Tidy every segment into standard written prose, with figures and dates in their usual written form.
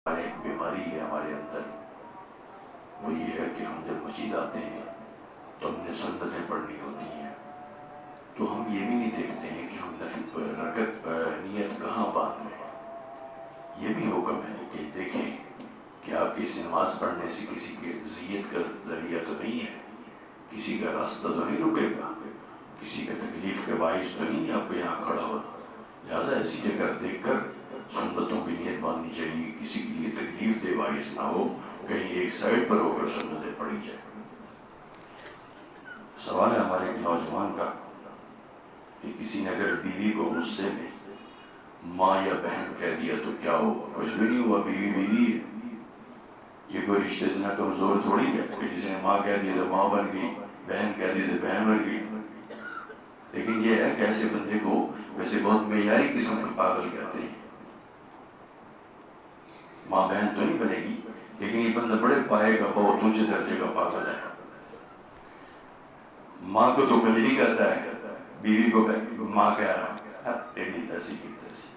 ایک بیماری ہے ہمارے اندر، وہ یہ ہے کہ ہم جب مسجد آتے ہیں تو ہم نے سنتیں پڑھنی ہوتی ہیں، تو ہم یہ بھی نہیں دیکھتے ہیں کہ ہم رکعت نیت کہاں باندھ رہے ہیں۔ یہ بھی حکم ہے کہ دیکھیں کہ آپ کی نماز پڑھنے سے کسی کی اذیت کا ذریعہ تو نہیں ہے، کسی کا راستہ تو نہیں رکے گا، کسی کا تکلیف کے باعث تو نہیں آپ کو یہاں کھڑا ہو۔ لہٰذا ایسی جگہ دیکھ کر سنتوں کی نیت باندھنی چاہیے، کسی کے لیے تکلیف دہ باعث نہ ہو، کہیں ایک سائڈ پر ہو کر سنتیں پڑھی جائے۔ سوال ہے ہمارے ایک نوجوان کا کہ کسی نے اگر بیوی کو غصے میں ماں یا بہن کہہ دیا تو کیا ہوا؟ کچھ بھی نہیں ہوا، بیوی بیوی ہے، یہ کوئی رشتے اتنا کمزور تھوڑی ہے کہ کسی نے ماں کہہ دیا تو ماں بن گئی، بہن کہہ دی تو بہن بن گئی۔ لیکن یہ ہے کہ ایسے بندے کو ویسے بہت معیاری قسم کا پاگل کہتے ہیں۔ ماں بہن تو نہیں بنے گی، لیکن یہ بندہ بڑے پائے کا بہت اونچے درجے کا پاگل ہے۔ ماں کو تو کنجری کہتا ہے، بیوی کو ماں کہہ رہا ہے، تیری تسی کی تسی۔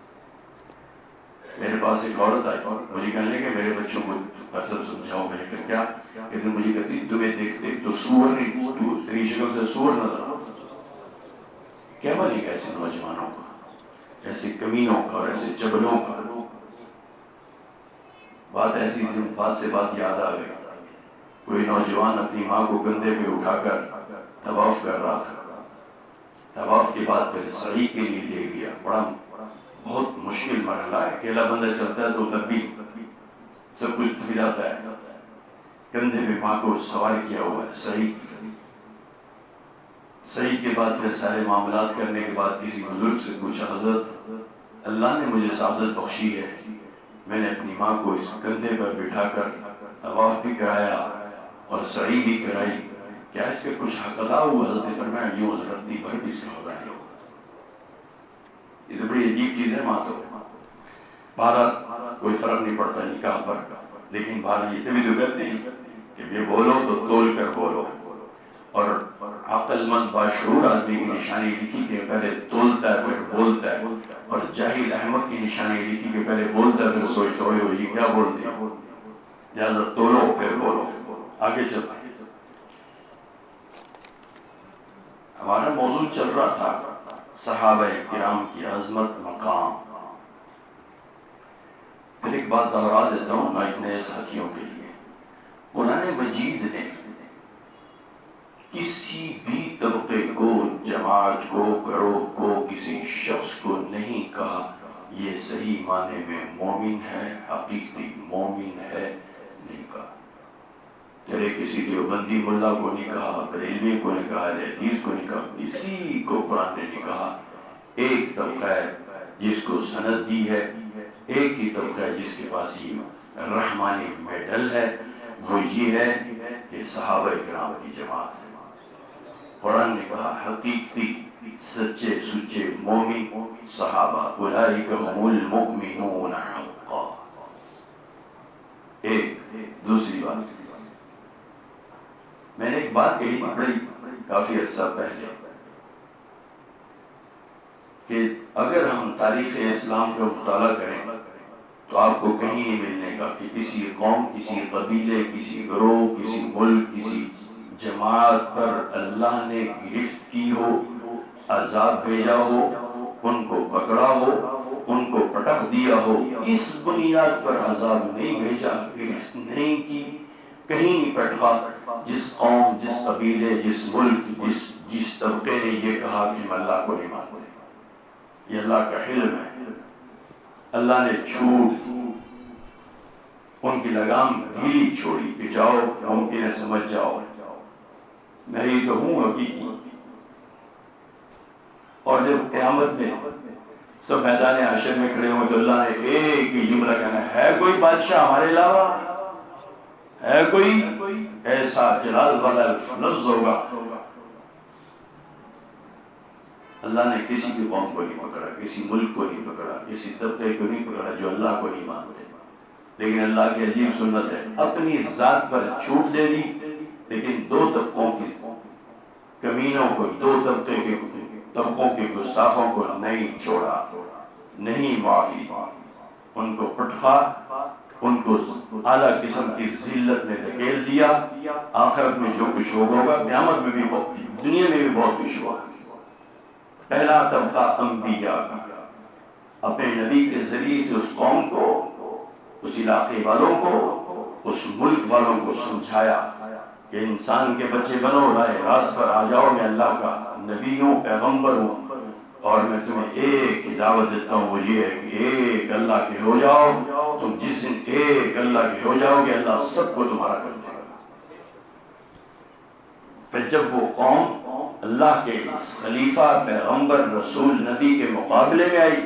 میرے پاس ایک عورت آئی، مجھے کہنے لگے میرے بچوں کو قسم سمجھاؤ۔ میں نے کہا کیا؟ کہ مجھے کہتی تمہیں دیکھتے تو سور نہیں، تیری شکل سے سور نظر آؤ۔ کیا بنے گا ایسے نوجوانوں کا، ایسے کمینوں کا اور ایسے چبلوں کا؟ بات ایسی بات سے بات یاد آ گئی، کوئی نوجوان اپنی ماں کو کندھے پہ اٹھا کر طواف کر رہا تھا۔ طواف کے بعد پھر سعی کے لیے لے گیا، بہت مشکل مرحلہ ہے، اکیلا بندہ چلتا ہے تو تب بھی سب کچھ تھک جاتا ہے۔ کندھے پہ ماں کو سوار کیا ہوا ہے، صحیح کے بعد پھر سارے معاملات کرنے کے بعد کسی بزرگ سے پوچھا، حضرت اللہ نے مجھے سعادت بخشی ہے، میں نے اپنی ماں کو اس کندھے پر بٹھا کر طواف بھی کرایا اور سعی بھی کرائی، کیا اس کے کچھ حق ادا ہوا؟ حضرت نے فرمایا یوں رتی پر بھی اس کا ہوگا نہیں ہوگا۔ یہ تو بڑی عجیب چیز ہے ماں تو۔ بہرحال کوئی فرق نہیں پڑتا نکاح پر، لیکن بہرحال یہ تبھی تو کہتے ہیں کہ یہ بولو تو تول کر بولو، اور عقل مند باشعور آدمی کی نشانی لکھی کہ پہلے تولتا ہے پھر بولتا ہے، اور جاہل احمق کی نشانی لکھی کہ پہلے بولتا ہے پھر سوچتا ہوئے ہو یہ کیا بول دیا۔ لہٰذا تولو پھر بولو۔ آگے چلتے ہیں، ہمارا موضوع چل رہا تھا صحابہ کرام کی عظمت، مقام۔ پھر ایک بات دہرا دیتا ہوں نئے ساتھیوں کے لیے، قرآن مجید نے کسی بھی طبقے کو، جماعت کو، گروہ کو، کسی شخص کو نہیں کہا یہ صحیح معنی میں مومن ہے، حقیقی مومن ہے، نہیں کہا۔ تیرے کسی دیوبندی ملا کو نہیں کہا، بریلوی کو نہیں کہا، حدیث کو نہیں کہا، کسی کو قرآن نے نہیں کہا۔ ایک طبقہ ہے جس کو سند دی ہے، ایک ہی طبقہ ہے جس کے پاس یہ رحمانی میڈل ہے، وہ یہ ہے کہ صحابہ کرام کی جماعت ہے۔ قرآن نے کہا حقیقی سچے سچے مومن صحابہ، اولئک هم المؤمنون حقا۔ ایک دوسری بات، میں نے ایک بات کہی تھی بڑی کافی عرصہ پہلے کہ اگر ہم تاریخ اسلام کا مطالعہ کریں تو آپ کو کہیں نہیں ملنے کا کہ کسی قوم، کسی قبیلے، کسی گروہ، کسی ملک، کسی جماعت پر اللہ نے گرفت کی ہو، عذاب بھیجا ہو، ان کو پکڑا ہو، ان کو پٹخ دیا ہو، اس بنیاد پر عذاب نہیں بھیجا، گرفت نہیں کی، کہیں نہیں پٹخا۔ جس قوم، جس قبیلے، جس ملک، جس طبقے نے یہ کہا کہ ہم اللہ کو نہیں مانتے، یہ اللہ کا حلم ہے، اللہ نے چھوٹ ان کی لگام ڈھیلی چھوڑی کہ جاؤ ممکن ہے سمجھ جاؤ میں ہی تو ہوں حقیقی۔ اور جب قیامت میں سب میدان حشر میں کھڑے ہوں تو اللہ نے ایک ہی جملہ کہنا ہے کوئی بادشاہ ہمارے علاوہ، ہے کوئی ایسا جلال والا لفظ ہوگا۔ اللہ نے کسی بھی قوم کو نہیں پکڑا، کسی ملک کو نہیں پکڑا، کسی طبقے کو نہیں پکڑا جو اللہ کو نہیں مانتے، لیکن اللہ کی عجیب سنت ہے، اپنی ذات پر چھوٹ دے دی، لیکن دو طبقوں کی کمینوں کو، دو طبقوں کے گستاخوں کو نہیں چھوڑا، نہیں معافی، ان کو پٹخا ان کو اعلیٰ قسم کی ذلت میں دھکیل دیا. آخرت میں جو کچھ ہوگا قیامت میں بھی دنیا میں بھی بہت کچھ ہوا. پہلا طبقہ انبیاء کا اپنے نبی کے ذریعے سے اس قوم کو، اس علاقے والوں کو، اس ملک والوں کو سمجھایا کہ انسان کے بچے بنو، راہ راست پر آ جاؤ، میں اللہ کا نبی ہوں، پیغمبر ہوں، اور میں تمہیں ایک ہی دعوت دیتا ہوں، وہ یہ ہے کہ ایک اللہ کے ہو جاؤ. تم جس دن ایک اللہ کے ہو جاؤ گے اللہ سب کو تمہارا کر دے گا. پھر جب وہ قوم اللہ کے اس خلیفہ، پیغمبر، رسول، نبی کے مقابلے میں آئی،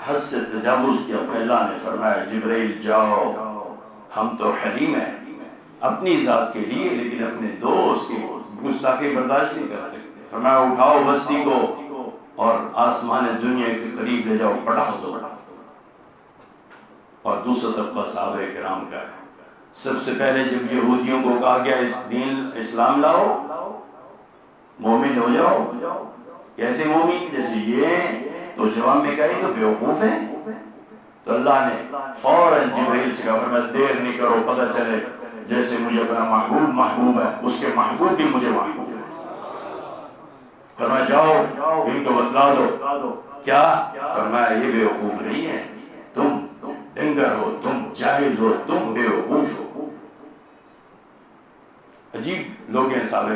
حد سے تجاوز کیا. اللہ نے فرمایا جبرائیل جاؤ، ہم تو حلیم ہیں اپنی ذات کے لیے، لیکن اپنے دوست کی گستاخی برداشت نہیں کر سکتے. فرمایا اٹھاؤ بستی کو اور آسمان دنیا کے قریب لے جاؤ، پٹخ دو. اور دوسرا طبقہ صحابہ کرام کا ہے. سب سے پہلے جب یہودیوں کو کہا گیا اس دین اسلام لاؤ، مومن ہو جاؤ. کیسے مومن؟ جیسے یہ تو جواب میں کہا تو بیوقوف ہیں. تو اللہ نے فوراً جبرائیل سے کہا، فرمایا دیر نہیں کرو، پتہ چلے جیسے مجھے اپنا محبوب محبوب ہے، اس کے محبوب بھی مجھے محبوب ہے. فرمایا جاؤ ان کو بتلا دو. کیا؟ فرمایا یہ بیوقوف نہیں ہے، تم ڈنگر ہو، تم جاہل ہو، تم بیوقوف ہو. عجیب لوگ ہیں صحابہ.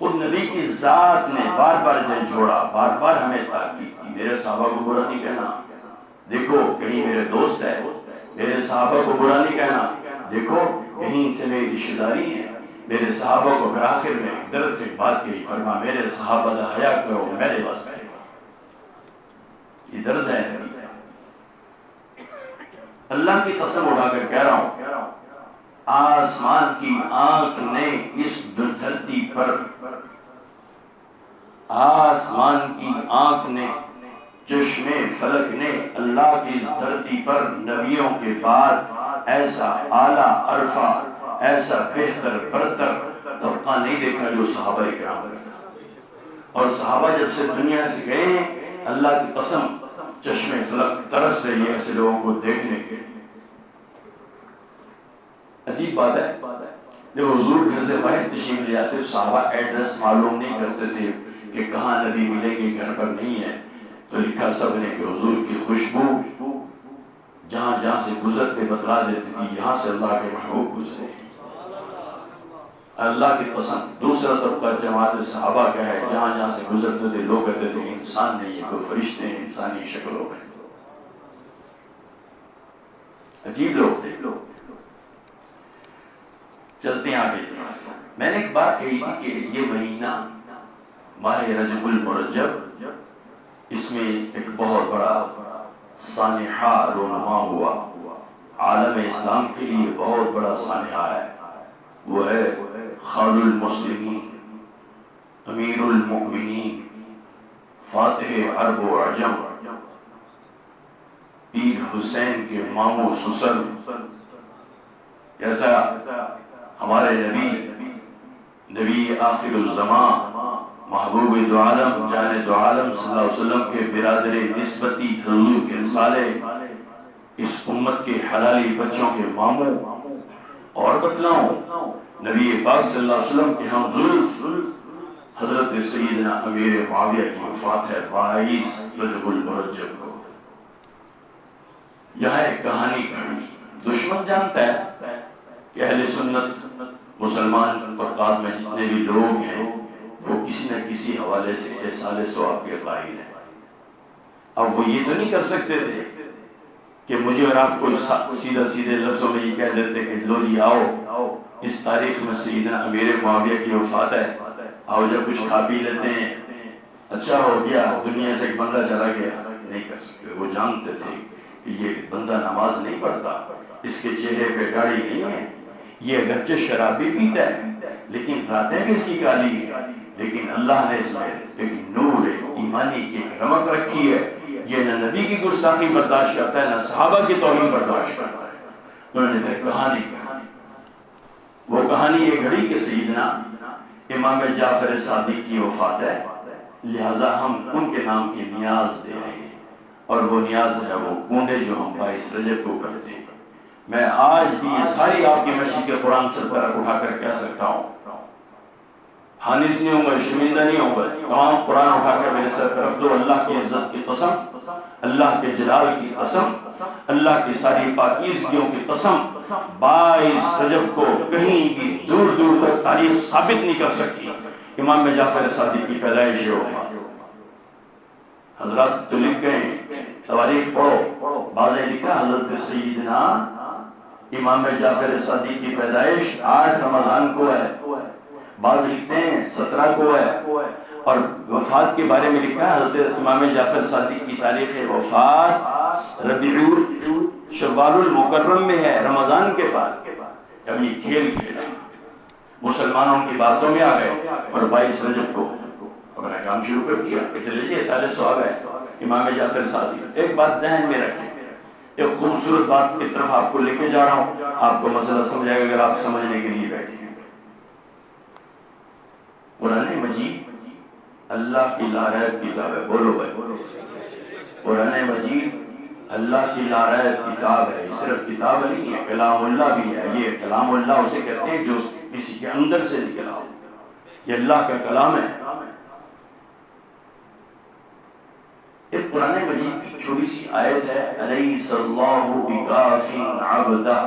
خود نبی کی ذات نے بار بار جھنجھوڑا، بار بار ہمیں تاکید کی، میرے صحابہ کو برا نہیں کہنا. دیکھو کہیں میرے دوست ہے، میرے صحابہ کو برا نہیں کہنا. دیکھو کہیں ان سے میری رشتہ داری ہے، میرے صحابہ کو. پھر آخر میں درد سے بات کہی، فرما میرے صحابہ دا حیا کرو میرے واسطے. یہ درد ہے. اللہ کی قسم اٹھا کر کہہ رہا ہوں، آسمان کی آنکھ نے اس دھرتی پر، آسمان کی آنکھ نے، چشم فلک نے اللہ کی اس دھرتی پر نبیوں کے بعد ایسا اعلیٰ عرفہ، ایسا بہتر برتر طبقہ نہیں دیکھا جو صحابہ کرام کا. اور صحابہ جب سے دنیا سے گئے، اللہ کی قسم چشم فلک ترس رہی ہے ایسے لوگوں کو دیکھنے کے. عجیب بات ہے، جب حضور گھر سے باہر تشریف لے آتے صحابہ ایڈریس معلوم نہیں کرتے تھے کہ کہاں نبی ملیں گے، گھر پر نہیں ہے. تو لکھا سب نے کہ حضور کی خوشبو جہاں جہاں سے گزرتے بتلا دیتی تھی یہاں سے اللہ کے محبوب گزرے. اللہ کی قسم دوسرا طبقہ جماعت صحابہ کا ہے، جہاں جہاں سے گزرتے تھے لوگ کہتے تھے انسان نہیں ہے، کوئی فرشتے ہیں انسانی شکلوں میں. عجیب لوگ تھے. چلتے ہیں آگے طرف. میں نے ایک بات کہی تھی کہ یہ مہینہ ماہ رجب المرجب، اس میں ایک بہت بڑا سانحہ رونما ہوا، عالم اسلام کے لیے بہت بڑا سانحہ ہے. وہ ہے خال المسلمین، امیر المؤمنین، فاتح عرب و عجم، پیر حسین کے ماموں سسر. جیسا ہمارے نبی آخر الزمان، محبوب دو عالم، جان دو عالم صلی اللہ علیہ وسلم کے برادر نسبتی حضور کے رسالے، اس امت کے حلالی بچوں کے ماموں. اور بتلاؤں نبی پاک صلی اللہ علیہ وسلم کے ہم زلف حضرت سیدنا امیر معاویہ کی وفات ہے 22 رجب المرجب کو. یہاں ایک کہانی کھڑی. دشمن جانتا ہے کہ اہل سنت مسلمان طبقات میں جتنے بھی لوگ ہیں وہ کسی نہ کسی حوالے سے احسان ثواب کے قائل ہیں. اب وہ یہ تو نہیں کر سکتے تھے کہ مجھے اور آپ کو سیدھا سیدھے لفظوں میں یہ کہہ دیتے کہ لو جی آؤ اس تاریخ میں سیدنا امیر معاویہ کی وفات ہے، آؤ جب کچھ کھا پی لیتے ہیں، اچھا ہو گیا، دنیا سے ایک بندہ چلا گیا. نہیں کر سکتے. وہ جانتے تھے کہ یہ بندہ نماز نہیں پڑھتا، اس کے چہرے پہ داڑھی نہیں ہے، یہ اگرچہ شراب بھی پیتا ہے لیکن راتیں بھی اس کی کالی ہے، لیکن اللہ نے اس میں ایک نور ایمانی کی ایک رمق رکھی ہے. یہ نہ نبی کی گستاخی برداشت کرتا ہے، نہ صحابہ کی توہین برداشت کرتا ہے. انہوں نے پھر کہانی وہ کہانی یہ گھڑی کہ سیدنا امام جعفر صادق کی وفات ہے، لہٰذا ہم ان کے نام کی نیاز دے رہے ہیں. اور وہ نیاز ہے وہ کونڈے جو ہم 22 رجب کو کرتے ہیں۔ میں آج بھی یہ ساری آپ کی مشق قرآن سر پر اٹھا کر کہہ سکتا ہوں، حانس نہیں ہوں گا، شرمندہ نہیں ہوں گا، تمام قرآن اٹھا کر میرے سر پر رکھ دو، اللہ کی عزت کی قسم، اللہ کے جلال کی قسم، اللہ کی ساری پاکیزگیوں کی قسم، 22 رجب کو کہیں بھی دور دور تک تاریخ ثابت نہیں کر سکتی امام جعفر صادق کی پیدائش وفات۔ حضرات تو لکھ گئے ہیں، تواریخ پڑھو، بعض لکھا حضرت سیدنا امام جعفر صادق کی پیدائش 8 رمضان کو ہے، بعض لکھتے ہیں 17 کو ہے، اور وفات کے بارے میں لکھا ہے حضرت امام جعفر صادق کی تاریخ وفات ربیع شوال المکرم میں ہے، رمضان کے بعد۔ اب یہ کھیل کھیلا، مسلمانوں کی باتوں میں آ گئے اور 22 رجب کو اپنا کام شروع کر دیا کہ چلے جی سال سوال ہے امام جعفر صادق۔ ایک بات ذہن میں رکھیں، ایک خوبصورت بات کی طرف آپ کو لے کے جا رہا ہوں، آپ کو مسئلہ سمجھ آئے گا اگر آپ سمجھنے کے لیے بیٹھے ہیں۔ قرآن مجید اللہ کی لاریب کتاب ہے، بولو بھائی، قرآن مجید اللہ کی لاریب کتاب ہے، صرف کتاب نہیں ہے، کلام اللہ بھی ہے۔ یہ کلام اللہ اسے کہتے ہیں جو کسی کے اندر سے نکلا ہو، یہ اللہ کا کلام ہے۔ ایک قرآن مجید کی چھوٹی سی آیت ہے، الیس اللہ بکاف عبدہ،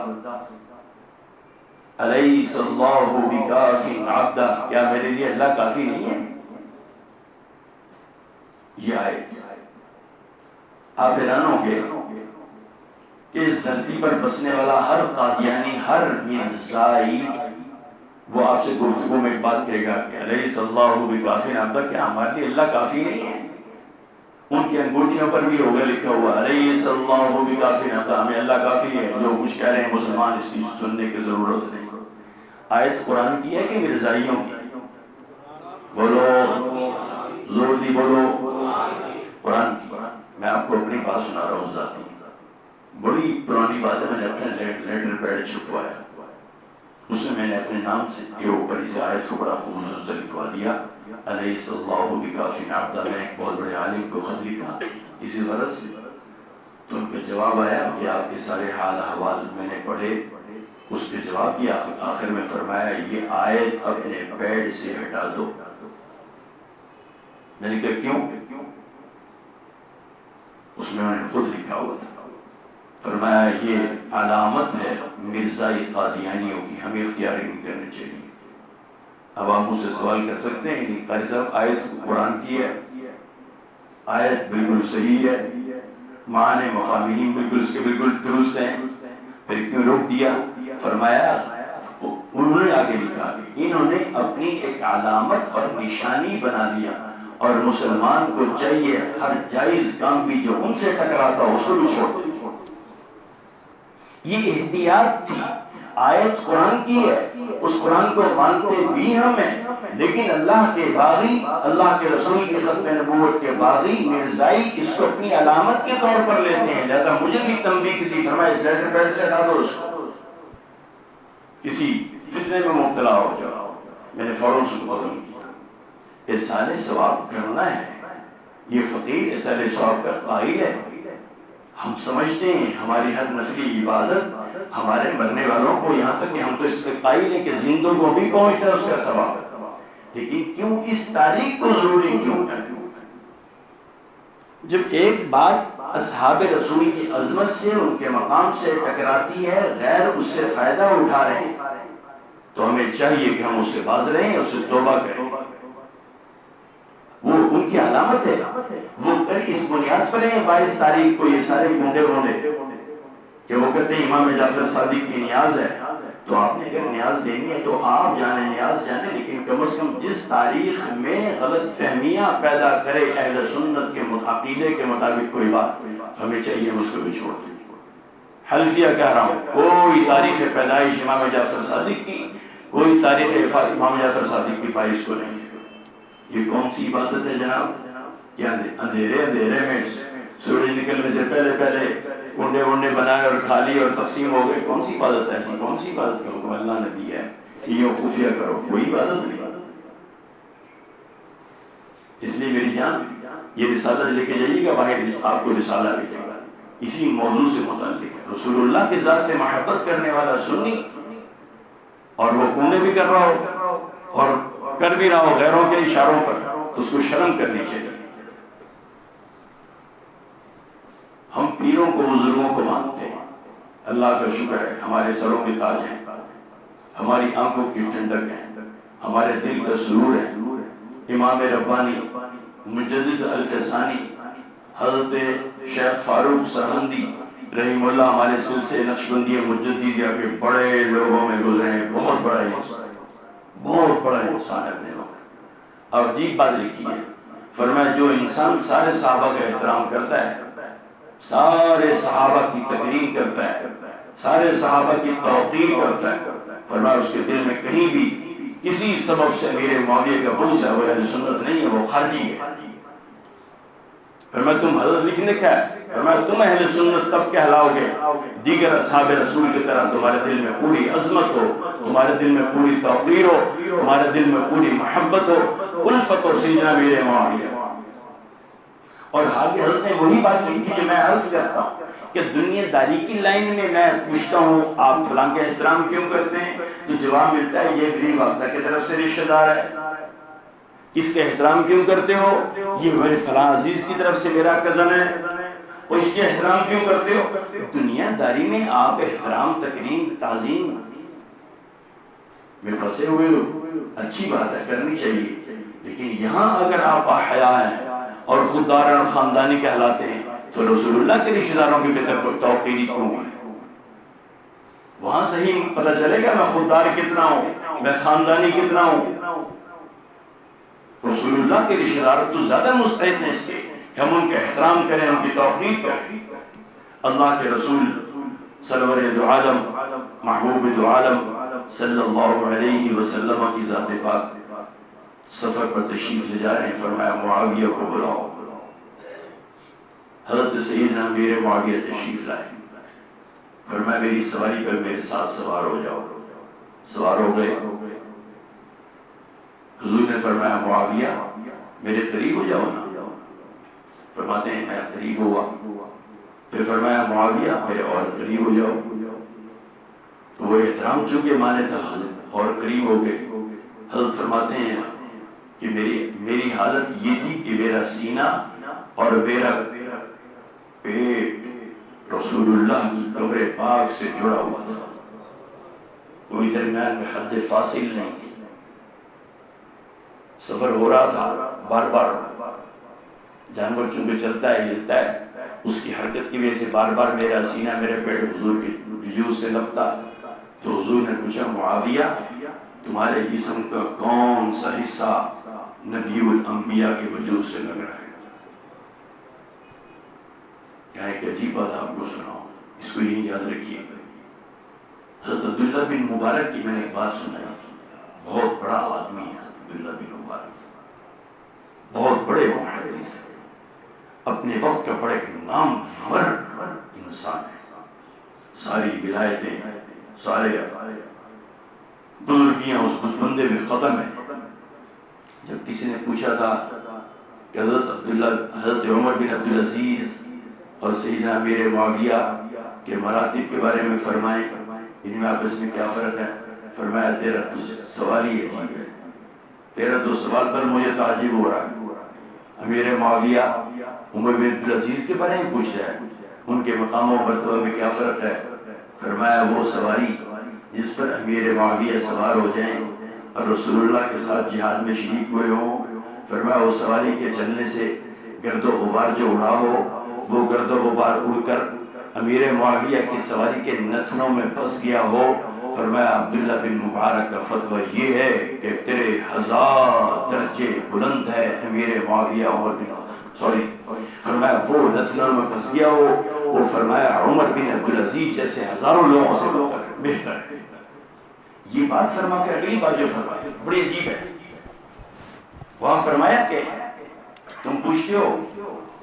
الیس اللہ بکاف عبدہ، کیا میرے لیے اللہ کافی نہیں ہے؟ یہ آیت آپ حیران ہوں گے کہ اس دھرتی پر بسنے والا ہر قادیانی، ہر مرزائی، وہ آپ سے گفتگو میں ایک بات کہے گا کہ الیس اللہ بکاف عبدہ، کیا ہمارے لیے اللہ کافی نہیں ہے؟ ان کی انگوٹھیوں پر بھی ہوگا لکھا ہوا الیس اللہ بکاف عبدہ، ہمیں اللہ کافی ہے۔ جو کچھ کہہ رہے ہیں مسلمان اس کی سننے کی ضرورت نہیں۔ آیت قرآن کی ہے کہ مرزائیوں کی؟ بولو، زور دی بولو، قرآن کی۔ میں آپ کو اپنی بات سنا رہا ہوں ذاتی، بڑی پرانی بات ہے، میں نے اپنے لیٹر پیڈ چھپوایا، اس میں نے اپنے نام سے کے اوپر اس آیت کو بڑا خوبصورت سے لکھوا دیا، الیس اللہ بکاف عبدہ۔ میں ایک بہت بڑے عالم کو خط لکھا کسی غرض سے، تو ان پہ جواب آیا کہ آپ کے سارے حال احوال میں نے پڑھے، اس کے جواب کی آخر میں فرمایا یہ آیت اپنے پیڈ سے ہٹا دو۔ میں نے کہا کیوں؟ اس میں انہوں نے خود لکھا ہوا تھا، فرمایا یہ علامت ہے مرزائی قادیانیوں کی، ہمیں اختیار نہیں کرنے چاہیے۔ اب آپ مجھ سے سوال کر سکتے ہیں کہ قاری صاحب آیت قرآن کی ہے، آیت بالکل صحیح ہے، معنی مفاہیم بالکل اس کے بالکل درست ہیں، پھر کیوں روک دیا؟ فرمایا انہوں نے آگے لکھا انہوں نے اپنی ایک علامت اور نشانی بنا دیا، اور مسلمان کو چاہیے ہر جائز کام بھی جو ان سے ٹکراتا ہو اس کو بھی چھوڑ دے۔ یہ احتیاط تھی، آیت قرآن کی ہے، اس قرآن کو مانتے بھی ہم ہیں، لیکن اللہ کے باغی، اللہ کے رسول کی ختم نبوت کے باغی مرزائی اس کو اپنی علامت کے طور پر لیتے ہیں۔ لہذا مجھے بھی تنبیہ دی، فرمایا اس لیٹر پیڈ سے ہٹا دو اس کو، کسی فتنے میں مبتلا ہو جاؤ۔ میں نے فوراً اس کو ختم کیا۔ احسان ثواب کرنا ہے، یہ فقیر احسان ثواب کا قائل ہے۔ ہم سمجھتے ہیں ہماری ہر نسلی عبادت ہمارے مرنے والوں کو، یہاں تک کہ ہم تو اس کے قائل ہیں کہ زندوں کو بھی پہنچتا ہے اس کا ثواب، لیکن کیوں اس تاریخ کو ضروری کیوں ہے؟ جب ایک بات اصحاب رسول کی عظمت سے، ان کے مقام سے ٹکراتی ہے، غیر اس سے فائدہ اٹھا رہے ہیں، تو ہمیں چاہیے کہ ہم اس سے باز رہیں، اس سے توبہ کریں۔ وہ ان کی علامت ہے، وہ کل اس بنیاد پر ہیں 22 تاریخ کو یہ سارے گونڈے کہ وہ کہتے ہیں امام جعفر صادق کی نیاز ہے، تو آپ نے اگر نیاز دینی ہے تو آپ جانے، نیاز جانے، لیکن کم از کم جس تاریخ میں غلط فہمیاں پیدا کرے اہل سنت کے عقیدے کے مطابق کوئی بات، ہمیں چاہیے اس کو بھی چھوڑ دیں۔ حلفیہ کہہ رہا ہوں، کوئی تاریخ پیدائش امام جعفر صادق کی، کوئی تاریخ امام جعفر صادق کی 22 کو نہیں۔ یہ کون سی عبادت ہے جناب؟ کیا اندھیرے میں سورج نکلنے سے پہلے کنڈے بنائے اور کھا لی اور تقسیم ہو گئے؟ کون سی عبادت ہے ایسی؟ کون سی عبادت کا حکم اللہ نے دیا ہے کہ یہ خفیہ کرو؟ کوئی عبادت نہیں۔ اس لیے میری جان، یہ رسالہ لے کے جائیے گا، باہر آپ کو رسالہ ملے گا، اسی موضوع سے متعلق ہے۔ رسول اللہ کی ذات سے محبت کرنے والا سنی، اور وہ کونے بھی کر رہا ہو اور کر بھی رہا ہو غیروں کے اشاروں پر، اس کو شرم کرنی چاہیے۔ ہم پیروں کو، بزرگوں کو مانتے ہیں، اللہ کا شکر ہے ہمارے سروں کے تاج ہیں، ہماری آنکھوں کی ٹھنڈک ہیں، ہمارے دل کا سرور ہے۔ امام ربانی، مجدد الفسانی، حضرت شیخ فاروق سرہندی رحم اللہ ہمارے سلسلے نقشبندی مجددیہ کے بڑے لوگوں میں گزرے ہیں، بہت بڑا انسان، بہت بڑا انسان ہے اپنے وقت۔ اور عجیب بات لکھی ہے، فرمایا جو انسان سارے صحابہ کا احترام کرتا ہے، سارے صحابہ کی تقریم کرتا ہے، سارے صحابہ کی توقیر کرتا ہے، فرمایا اس کے دل میں کہیں بھی کسی سبب سے امیر معاویہ کا بغض ہے، وہ اہل سنت نہیں ہے، وہ خارجی ہے۔ فرمایا تم حضرت لکھنے کا ہے، فرمایا تم اہل سنت تب کہلاؤ گے دیگر اصحاب رسول کی طرح تمہارے دل میں پوری عظمت ہو، تمہارے دل میں پوری توقیر ہو، تمہارے دل میں پوری محبت ہو، الفت ہو سیدنا امیر معاویہ۔ اور آگے حضرت نے وہی بات لکھی جو میں عرض کرتا ہوں کہ دنیا داری کی لائن میں میں پوچھتا ہوں آپ فلاں کے احترام کیوں کرتے ہیں، تو جواب ملتا ہے یہ غریب آقا کی طرف سے رشتہ دار ہے۔ اس کے احترام کیوں کرتے ہو، یہ میرے فلاں عزیز کی طرف سے میرا کزن ہے۔ اور اس کے احترام کیوں کرتے ہو، دنیا داری میں آپ احترام، تکریم، تعظیم میں پھنسے ہوئے ہو، اچھی بات ہے، کرنی چاہیے، لیکن یہاں اگر آپ باحیا ہیں اور خوددار اور خاندانی کہلاتے ہیں تو رسول اللہ کے رشتہ داروں کی توقیری کیوں ہے؟ وہاں صحیح پتہ چلے گا میں خوددار کتنا ہوں، میں خاندانی کتنا ہوں۔ رسول اللہ کے رشتہ دار تو زیادہ مستحق ہیں اس کے کہ ہم ان کے احترام کریں، ان کی توقیر کریں۔ اللہ کے رسول سرور دو عالم، محبوب دو عالم صلی اللہ علیہ وسلم کی ذات پاک سفر پر تشریف لے جا رہے ہیں، فرمایا معاویہ کو بلاؤ۔ حضرت سیدنا امیر معاویہ تشریف لائے، فرمایا میری سواری پر میرے ساتھ سوار ہو جاؤ۔ سوار ہو گئے، حضور نے فرمایا معاویہ میرے قریب ہو جاؤ نا، فرماتے ہیں میں قریب ہوا، پھر فرمایا معاویہ میرے اور قریب ہو جاؤ، تو وہ احترام چونکہ مانے تھا اور قریب ہو گئے۔ حضرت فرماتے ہیں کہ میری حالت یہ تھی کہ میرا سینہ اور میرا پیٹ رسول اللہ کی قبر پاک سے جڑا ہوا تھا، کوئی درمیان میں حد فاصل نہیں تھی۔ سفر ہو رہا تھا، بار بار جانور چونکہ چلتا ہے، ہلتا ہے، اس کی حرکت کی وجہ سے بار بار میرا سینہ میرے پیٹ حضور کی وجود سے لگتا۔ تو حضور نے پوچھا معاویہ تمہارے جسم کا کون سا حصہ نبی الانبیاء کے وجود سے لگ رہا ہے؟ کیا ایک عجیب بات آپ کو سناؤں، اس کو یہی یاد رکھیے۔ حضرت عبداللہ بن مبارک کی میں نے ایک بات سنائی تھی، بہت بڑا آدمی ہے عبداللہ بن مبارک، بہت بڑے محدث ہیں، اپنے وقت کا بڑے نامور انسان ہے، ساری ولایتیں، سارے بزرگیاں اس بندے میں ختم ہیں۔ جب کسی نے پوچھا تھا کہ حضرت عمر بن عبدالعزیز اور سیدنا امیر معاویہ کے مراتب کے بارے میں فرمائیں، ان میں آپس میں کیا فرق ہے؟ فرمایا تیرا سوال ہی عجیب ہے، تیرا تو سوال پر مجھے تعجب ہو رہا ہے۔ امیر معاویہ عمر بن عبدالعزیز کے بارے میں پوچھ رہا ہے، ان کے مقام و مرتبہ میں کیا فرق ہے؟ فرمایا وہ سواری جس پر امیر معاویہ سوار ہو جائیں اور رسول اللہ کے ساتھ جہاد میں شریک ہوئے ہوں، فرمایا وہ سواری کے چلنے سے گرد و غبار جو اڑا ہو، وہ گرد و غبار اڑ کر امیر معاویہ کی سواری کے نتنوں میں پھنس گیا ہو۔ فرمایا عبداللہ بن مبارک کا فتویٰ یہ ہے کہ تیرے 1000 درجے بلند ہے امیر معاویہ عمر بن فرمایا وہ نتنوں میں پھنس گیا ہو، وہ فرمایا عمر بن عبدالعزیز جیسے ہزاروں لوگوں سے بہتر ہے۔ یہ بات فرما کے اگلی بات جو فرمائی بڑی عجیب ہے، وہاں فرمایا کہ تم پوچھتے ہو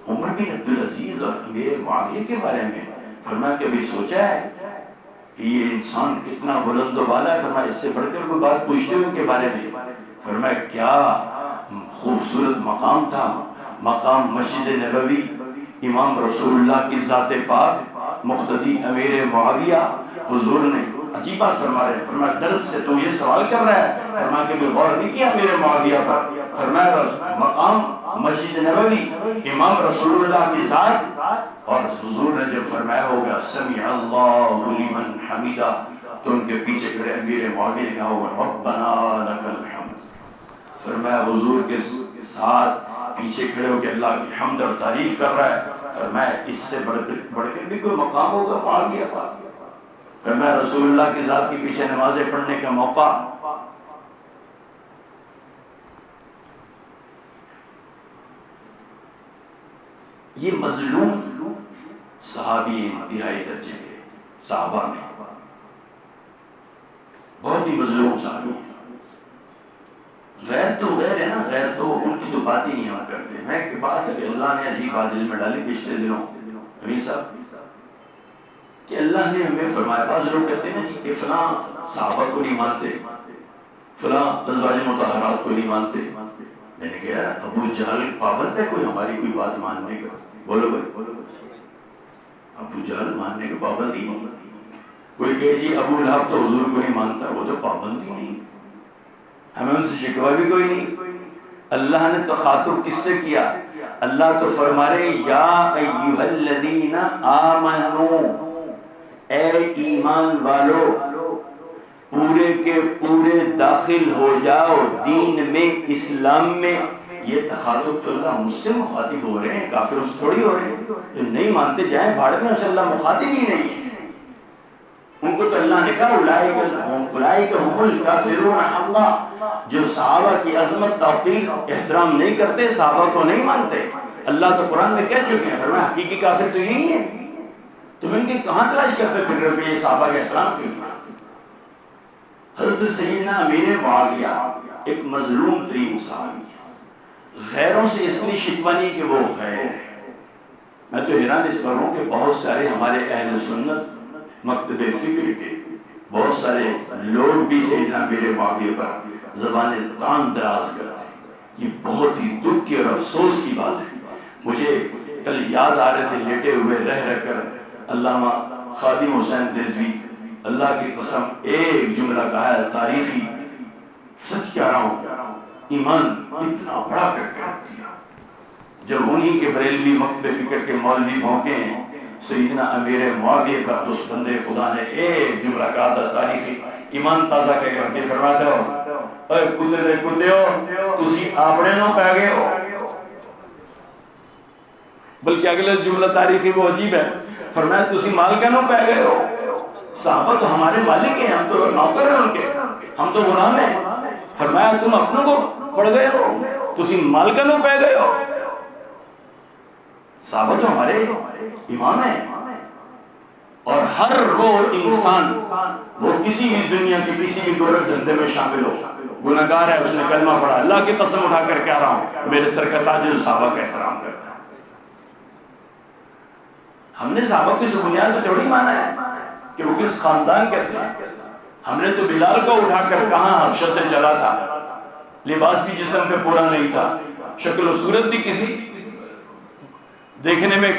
عمر بن عبدالعزیز اور امیر معاویہ کے بارے میں، فرمایا کبھی سوچا ہے کہ یہ انسان کتنا بلند و بالا ہے؟ فرمایا اس سے بڑھ کر کوئی بات پوچھتے ہو ان کے بارے میں؟ فرمایا کیا خوبصورت مقام تھا مقام مسجد نبوی، امام رسول اللہ کی ذات پاک، مقتدی امیر معاویہ، حضور نے عجیب بات فرما رہے ہیں، فرمایا درد سے تو یہ سوال کر رہا ہے، فرمایا کہ بھی غور نہیں کیا میرے معاویہ پر، فرمایا مقام مسجد نبوی، امام رسول اللہ کی ذات، اور حضور نے جو فرمایا ہوگا سمع اللہ لمن حمیدہ، تو ان کے پیچھے کھڑے امیر معاویہ نے کہا ہوگا ربنا لک الحمد، فرمایا حضور کے ساتھ پیچھے کھڑے ہو کے اللہ کی حمد اور تعریف کر رہا ہے، فرمایا اس سے بڑھ کے بھی کوئی مقام ہوگا معاویہ پر، فرمایا رسول اللہ کی ذات کے پیچھے نمازیں پڑھنے کا موقع، یہ مظلوم صحابی انتہائی درجے کے صحابہ میں بہت ہی مظلوم صحابی ہیں، غیر تو غیر ہے نا، غیر تو ان کی تو بات ہی نہیں ہم کرتے، میں ایک بات ہے کہ اللہ نے عجیب بات دل میں ڈالی پچھلے دنوں امین صاحب کہ اللہ نے ہمیں فرمایا، بعض لوگ کہتے ہیں کہ فلاں صحابہ کو نہیں مانتے، فلاں ازواج مطہرات کو نہیں مانتے، میں نے کہا ابو جہل پابند ہے کوئی ہماری کوئی بات ماننے کا؟ بولو بھائی، ابو جہل ماننے کا پابند ہی نہیں، کوئی کہے جی ابو لہب تو حضور کو نہیں مانتا، وہ تو پابند ہی نہیں، ہمیں ان سے شکوہ بھی کوئی نہیں۔ اللہ نے تو خاطب کس سے کیا؟ اللہ تو فرما رہے یا ایھا الذین آمنو، اے ایمان والو پورے کے پورے داخل ہو جاؤ دین میں، اسلام میں۔ یہ تخاطب تو اللہ مجھ سے مخاطب ہو رہے ہیں، کافروں سے تھوڑی ہو رہے ہیں، جو نہیں مانتے جائیں بھاڑ میں، ان سے اللہ مخاطب ہی نہیں ہے، ان کو تو اللہ نے کہا اولئک ھم الکافرون حقا، جو صحابہ کی عظمت توقیر احترام نہیں کرتے، صحابہ کو نہیں مانتے، اللہ تو قرآن میں کہہ چکے ہیں، فرمایا حقیقی کافر تو یہی ہے، تم ان کی کہاں تلاش کرتے پھر رہے ہو یہ صحابہ کے احترام کیوں نہیں؟ حضرت سیدنا امیر معاویہ ایک مظلوم ترین صحابی، غیروں سے اس لیے شکوہ نہیں کہ وہ غیر ہے، میں تو حیران اس پر ہوں کہ بہت سارے ہمارے اہل سنت مکتب فکر کے بہت سارے لوگ بھی سیدنا امیر معاویہ پر زبان تان دراز کرتے ہیں، یہ بہت ہی دکھ کی اور افسوس کی بات ہے۔ مجھے کل یاد آ رہے تھے لیٹے ہوئے رہ کر علامہ خادم حسین رضوی، اللہ کی قسم ایک جملہ کہا ہے تاریخی، سچ کہہ رہا ہوں، ایمان اتنا بڑا کر کے رکھ دیا، جب انہی کے بریلوی مکتب فکر کے مولوی بھونکے ہیں سیدنا امیر معاویہ کا، تو اس بندے خدا نے ایک جملہ کہا تھا تاریخی، ایمان تازہ کہہ کر کے فرماتا ہو اے کتے دے کتے ہو تسی آپنے نو پہ گئے ہو، بلکہ اگلے جملہ تاریخی وہ عجیب ہے، فرمایا تسی مالکہ نو پہ گئے ہو، صحابہ تو ہمارے مالک ہیں، ہم تو نوکر ہیں ان کے، ہم تو غلام ہیں، فرمایا تم اپنوں کو پڑ گئے ہو، تسی مالکہ نو پہ گئے ہو، صحابہ تو ہمارے امام ہیں، اور ہر وہ انسان وہ کسی بھی دنیا کے کسی بھی گورکھ دھندے میں شامل ہو، گناہگار ہے، اس نے کلمہ پڑھا، اللہ کی قسم اٹھا کر کہہ رہا ہوں میرے سر کا تاج جو صحابہ کا احترام کرتا ہے۔ ہم نے صحابہ کی بنیاد میں تھوڑی مانا ہے کہ وہ کس خاندان کے تھے، ہم نے تو بلال کو اٹھا کر کہاں حبشہ سے چلا تھا، لباس بھی جسم پہ پورا نہیں تھا، شکل و صورت بھی کسی دیکھنے میں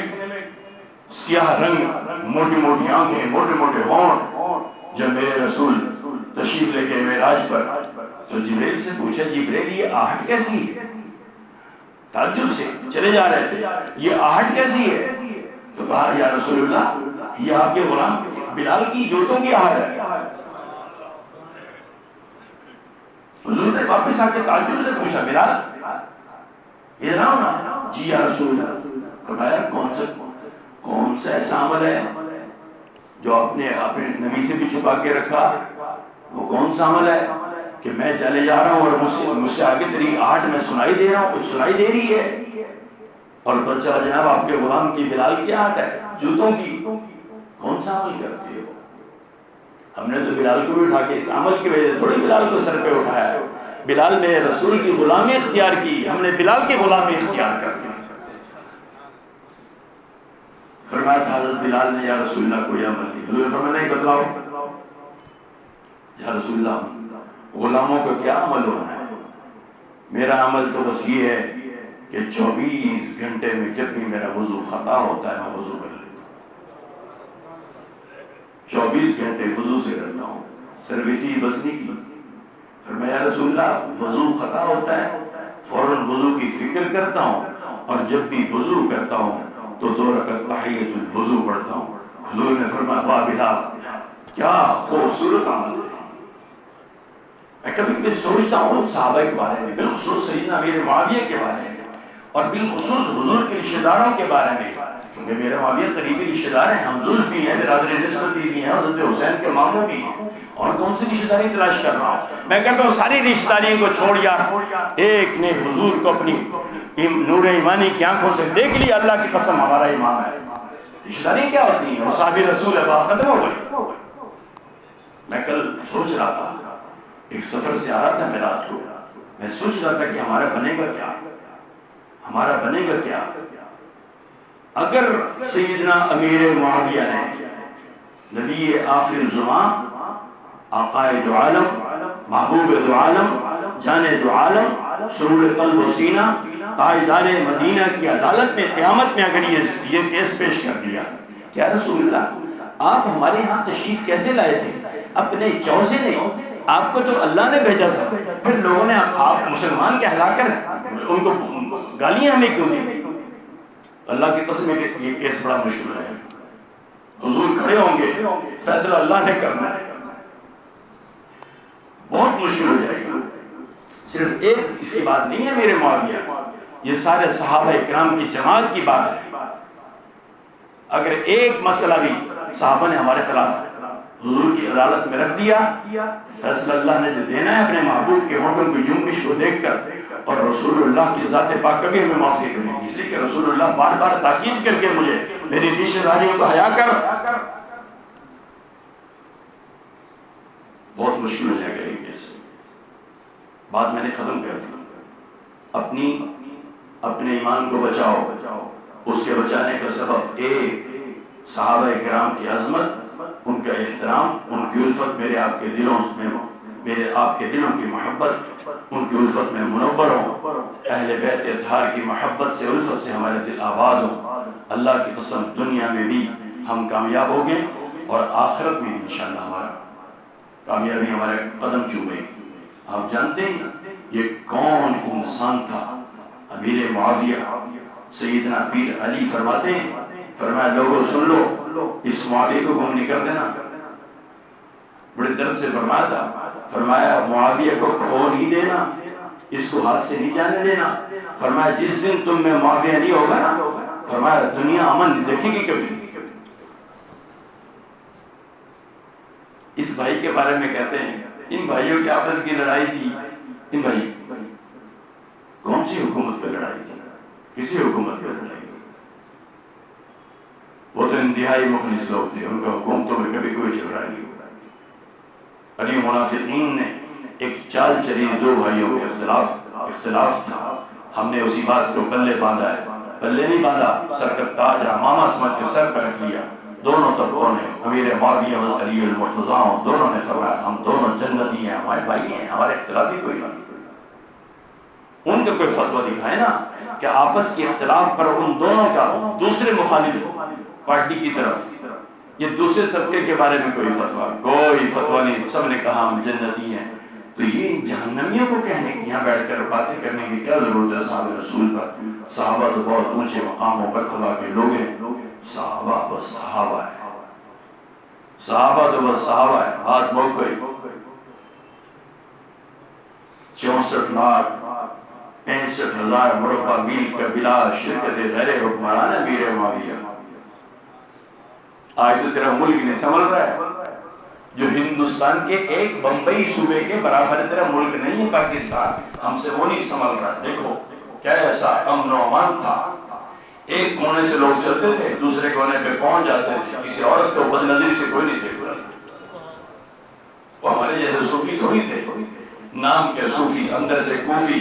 سیاہ رنگ، موٹی موٹی آنکھیں، موٹے موٹے ہونٹ، جب میرے رسول تشریف لے کے معراج پر تو جبریل سے پوچھا جبریل یہ آہٹ کیسی ہے، تعجب سے چلے جا رہے تھے، یہ آہٹ کیسی ہے، تو کہا یا رسول اللہ یہ آپ کے غلام بلال کی جوتوں کی آہٹ ہے۔ حضور نے واپس آ کے تعجب سے پوچھا بلال یہ نہ ہونا، جی یا رسول اللہ، فرمایا کون سا ایسا عمل ہے جو آپ نے اپنے نبی سے بھی چھپا کے رکھا، وہ کون سا عمل ہے کہ میں چلے جا رہا ہوں اور مجھ سے آگے تیری آہٹ میں سنائی دے رہا ہوں، کچھ سنائی دے رہی ہے، اور پتہ چلا جناب آپ کے غلام کی بلال کی آہٹ ہے جوتوں کی، کون سا عمل کرتے ہو؟ ہم نے تو بلال کو بھی اٹھا کے اس عمل کی وجہ سے تھوڑی بلال کو سر پہ اٹھایا ہے، بلال نے رسول کی غلامی اختیار کی، ہم نے بلال کی غلامی اختیار کر دی۔ فرمایا تھا حضرت بلال نے یا رسول اللہ کوئی عمل نہیں، حضور نے فرمایا نہیں بتلاؤ، یا رسول اللہ غلاموں کو کیا عمل ہونا ہے، میرا عمل تو بس یہ ہے کہ 24 گھنٹے میں جب بھی میرا وضو خطا ہوتا ہے میں وضو کر لیتا ہوں، 24 گھنٹے وضو سے کرتا ہوں، صرف اسی بس نہیں کی۔ فرمایا یا رسول اللہ وضو خطا ہوتا ہے، فوراً وضو کی فکر کرتا ہوں، اور جب بھی وضو کرتا ہوں تو 2 رکعت تحیۃ الوضو پڑھتا ہوں۔ حضور نے فرمایا واہ بلال کیا خوبصورت عمل ہے۔ میں کبھی کبھی سوچتا ہوں صحابہ کے بارے میں، بالخصوص سیدنا امیر معاویہ کے بارے میں، اور بالخصوص حضور کے رشتہ داروں کے بارے میں، چونکہ میرے معاویہ قریبی رشتہ دار ہیں، ہم زلف بھی ہیں، برادر نسبتی بھی ہیں، حضرت حسین کے ماموں بھی ہیں، اور کون سی رشتہ داری تلاش کر رہا ہوں؟ میں کہتا ہوں ساری رشتہ داریوں کو چھوڑ یار، ایک نے حضور کو اپنی نور ایمانی کی آنکھوں سے دیکھ لیا، اللہ کی قسم ہمارا امام ہے۔ رشتہ داری کیا ہوتی ہیں؟ وہ صحابی رسول ہے، بات ختم ہو گئی۔ میں کل سوچ رہا تھا، ایک سفر سے آ رہا تھا میں رات کو، میں سوچ رہا تھا کہ ہمارا بنے گا کیا، ہمارا بنے گا کیا اگر سیدنا امیر معاویہ نے نبی آخر زمان، آقائے دو عالم، محبوب دو عالم، جانے دو عالم، سرور قلب و سینہ، تاجدار مدینہ کی عدالت میں قیامت میں اگر یہ کیس پیش کر دیا کہ یا رسول اللہ آپ ہمارے ہاں تشریف کیسے لائے تھے؟ اپنے چاؤ سے نہیں، آپ کو تو اللہ نے بھیجا تھا، پھر لوگوں نے آپ مسلمان کہلا کر ان کو گالیاں ہمیں کیوں دی؟ اللہ کی قسم یہ کیس بڑا مشکل ہے، حضور کھڑے ہوں گے، فیصلہ اللہ نے کرنا ہے، بہت مشکل ہو جائے گا۔ صرف ایک اس کی بات نہیں ہے میرے معاویہ، یہ سارے صحابہ اکرام کی جماعت کی بات ہے۔ اگر ایک مسئلہ بھی صحابہ نے ہمارے خلاف حضور کی عدالت میں رکھ دیا، فیصلہ اللہ نے جو دینا ہے اپنے محبوب کے ہونٹوں کی جنبش کو دیکھ کر، اور رسول اللہ کی ذات پاک کبھی ہمیں معافی کرے گی، اس لیے کہ رسول اللہ بار بار تاکید کر کے مجھے میری رشتہ داریوں کو حیا کر، بہت مشکل ہو جائے گا یہ کیس۔ بات میں نے ختم کر دی، اپنے ایمان کو بچاؤ، اس کے بچانے کا سبب ایک صحابہ کرام کی عظمت، ان کا احترام، ان کی الفت میرے آپ کے دلوں میں، میرے آپ کے دلوں کی محبت، ان کی الفت میں منور ہوں، اہل بیت اطہار کی محبت سے، الفت سے ہمارے دل آباد ہوں۔ اللہ کی قسم دنیا میں بھی ہم کامیاب ہوں گے، اور آخرت میں بھی انشاءاللہ ہمارا کامیابی ہمارے قدم چومے گی۔ آپ جانتے ہیں یہ کون انسان تھا؟ امیر معاویہ، سیدنا پیر علی فرماتے ہیں، فرمایا لوگوں سن لو، اس معاویہ کو گم نہیں کر دینا۔ بڑے درد سے فرمایا تھا، فرمایا معاویہ کو کھو نہیں دینا، اس کو ہاتھ سے نہیں جانے دینا۔ فرمایا جس دن تم میں معاویہ نہیں ہوگا نا، فرمایا دنیا امن نہیں دیکھے گی کبھی۔ اس بھائی کے بارے میں کہتے ہیں ان بھائیوں کی آپس کی لڑائی تھی، ان بھائی کون سی حکومت پہ لڑائی تھی؟ کسی حکومت پہ لڑائی تھی؟ وہ تو انتہائی مخلص لوگ تھے، ان کا حکومتوں میں کبھی کوئی جھگڑا نہیں ہوا۔ علی منافقین نے ایک چال چلی، دو بھائیوں میں اختلاف تھا، ہم نے اسی بات کو پلے باندھا ہے، پلے نہیں باندھا، سر کا تاج ماما سمجھ کے سر پر رکھ لیا۔ دونوں طبقوں نے، امیر معاویہ و علی المرتضیٰ، دونوں نے فرمایا ہم دونوں جنتی ہیں، ہمارے بھائی ہیں، ہمارے اختلاف ہی کوئی نہیں۔ ان کا کوئی فتویٰ دکھائے نا کہ آپس کے اختلاف پر ان دونوں کا دوسرے مخالف پارٹی کی طرف، یہ دوسرے طبقے کے بارے میں کوئی فتویٰ نہیں، سب نے کہا ہم جنتی ہیں۔ تو یہ جہنمیوں کو کہنے کی، یہاں بیٹھ کر باتیں کرنے کی کیا ضرورت ہے صحابہ رسول پر؟ صحابہ تو بہت اونچے مقاموں پر خدا کے لوگ ہیں، صحابہ بس صحابہ ہے، صحابہ تو بس صحابہ ہے۔ بات موقع 64,65,000 مربع میل کا بلا شرکت غیر حکمران امیر معاویہ۔ آج تو تیرا ملک نہیں سنبھل رہا ہے، جو ہندوستان کے ایک بمبئی صوبے کے برابر تیرا ملک نہیں ہے پاکستان، ہم سے وہ نہیں سنبھل رہا۔ دیکھو کیا ایسا امن و امان تھا، ایک کونے سے لوگ چلتے تھے دوسرے کونے پہ پہنچ جاتے تھے، کسی عورت کو بد نظری سے کوئی نہیں دیکھ رہا۔ وہ ہمارے جیسے صوفی تھوڑی تھے، نام کے صوفی، اندر سے کوفی،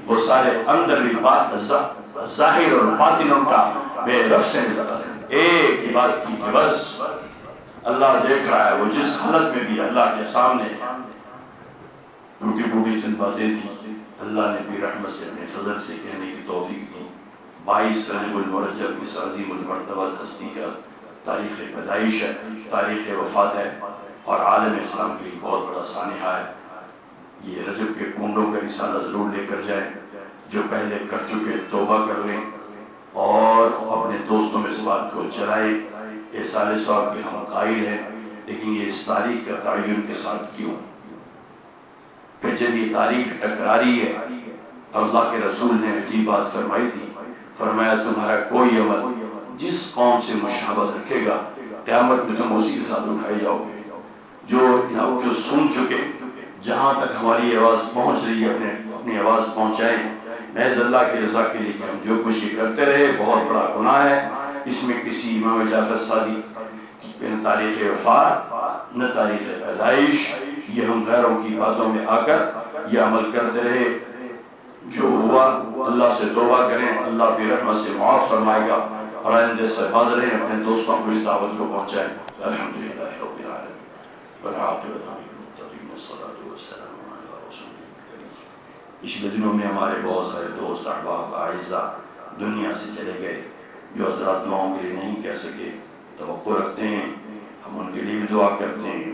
وہ سارے اندر بھی بات ظاہر اور باطن ان کا بے رب سے ملتا ہے۔ ایک ہی بات تھی کہ بس اللہ دیکھ رہا ہے، وہ جس حالت میں بھی اللہ کے سامنے ٹوٹی پھوٹی چند باتیں تھیں، اللہ نے بھی رحمت سے اپنے فضل سے کہنے کی توفیق دی۔ 22 رجب المرجب اس عظیم المرتبہ ہستی کا تاریخ پیدائش ہے، تاریخ وفات ہے، اور عالم اسلام کے لیے بہت بڑا سانحہ ہے۔ یہ رجب کے کنڈوں کا رسالہ ضرور لے کر جائیں، جو پہلے کر چکے توبہ کر لیں، اور اپنے دوستوں میں اس بات کو چلائیں کہ سال ثواب کے ہم قائل ہیں، لیکن یہ اس تاریخ کا تعین کے ساتھ کیوں؟ کہ جب یہ تاریخ ٹکراری ہے، اللہ کے رسول نے عجیب بات فرمائی تھی، فرمایا تمہارا کوئی عمل جس قوم سے مشابہت رکھے گا، قیامت میں تم اسی کے ساتھ اٹھائے جاؤ گے۔ جو سن چکے، جہاں تک ہماری آواز پہنچ رہی ہے اپنی آواز پہنچائیں، محض اللہ کی رضا کے لیے کہ ہم جو کچھ یہ کرتے رہے بہت بڑا گناہ ہے۔ اس میں کسی امام جعفر صادق کی نہ تاریخ وفات نہ تاریخ پیدائش، یہ ہم غیروں کی باتوں میں آ کر یہ عمل کرتے رہے۔ جو ہوا اللہ سے توبہ کریں، اللہ کی رحمت سے معاف فرمائے گا، اور آئندہ سے باز رہیں، اپنے دوستوں کو اس دعوت کو پہنچائیں۔ الحمدللہ رب العالمین والعاقبۃ للمتقین والصلاۃ والسلام علی رسول کریم۔ پچھلے دنوں میں ہمارے بہت سارے دوست احباب اعزاء دنیا سے چلے گئے، جو حضرات دعاؤں کے لیے نہیں کہہ سکے، توقع رکھتے ہیں، ہم ان کے لیے بھی دعا کرتے ہیں۔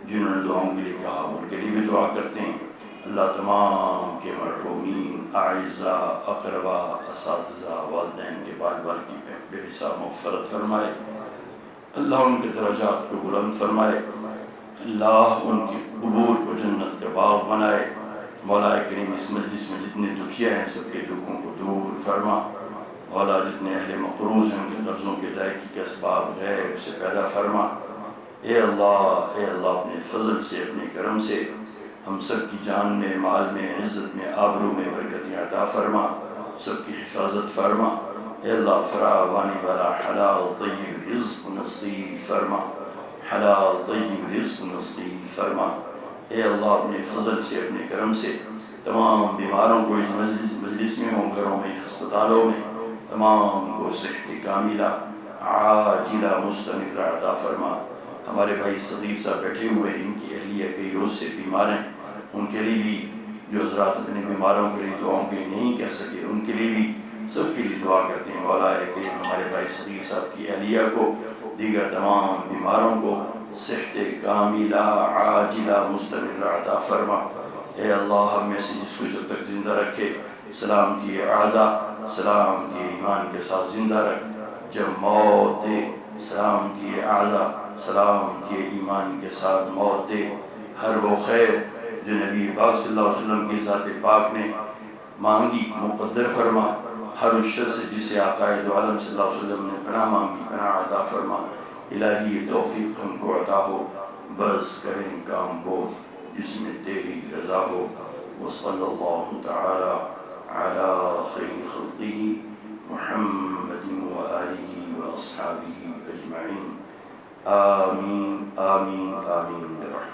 جنہوں نے دعاؤں کے لیے کہا ہم ان کے لیے بھی دعا کرتے ہیں۔ اللہ تمام کے مرحومین، اعزاء، اقربا، اساتذہ، والدین کے بال بال کی بے حساب مغفرت فرمائے۔ اللہ ان کے درجات کو بلند فرمائے، اللہ ان کے قبور کو جنت کا باغ بنائے۔ مولا کریم اس مجلس میں جتنے دکھیا ہیں سب کے دکھوں کو دور فرما۔ مولا جتنے اہل مقروض ہیں ان کے قرضوں کے ادائیگی کے اسباب غیب سے پیدا فرما۔ اے اللہ اپنے فضل سے، اپنے کرم سے ہم سب کی جان میں، مال میں، عزت میں، آبرو میں برکت عطا فرما، سب کی حفاظت فرما۔ اے اللہ فراوانی والا حلال طیب رزق نصیب فرما، حلال طیب رزق نصیب فرما۔ اے اللہ اپنے فضل سے، اپنے کرم سے تمام بیماروں کو اس مجلس میں ہوں، گھروں میں، ہسپتالوں میں، تمام کو صحت کاملہ عاجلہ مستمرہ عطا فرما۔ ہمارے بھائی صدیق صاحب بیٹھے ہوئے ہیں، ان کی اہلیہ کئی روز سے بیمار ہیں، ان کے لیے بھی جو حضرات اپنے بیماروں کے لیے دعاؤں کے لیے نہیں کہہ سکے، ان کے لیے بھی سب کے لیے دعا کرتے ہیں۔ مولا کہ ہمارے بھائی صدیق صاحب کی اہلیہ کو، دیگر تمام بیماروں کو صحت کاملہ عاجلہ مستمرہ عطا فرما۔ اے اللہ ہم میں سے جس کو جب تک زندہ رکھے، سلامتی اعضا، سلامتی ایمان کے ساتھ زندہ رکھ، جب موت دے سلامتی اعضا، سلامتی ایمان کے ساتھ موت دے۔ ہر وہ خیر جو نبی پاک صلی اللہ علیہ وسلم کی ذات پاک نے مانگی مقدر فرما، ہر اس شر سے جسے آقا دو عالم صلی اللہ علیہ وسلم نے پناہ مانگی پناہ عطا فرما۔ الہی توفیق ہم کو عطا ہو، بس کریں کام وہ جس میں تیری رضا ہو۔ وصلی اللہ تعالی علی خیر خلقہ محمد وآلہ وأصحابہ اجمعین۔ آمین آمین آمین برحمتہ۔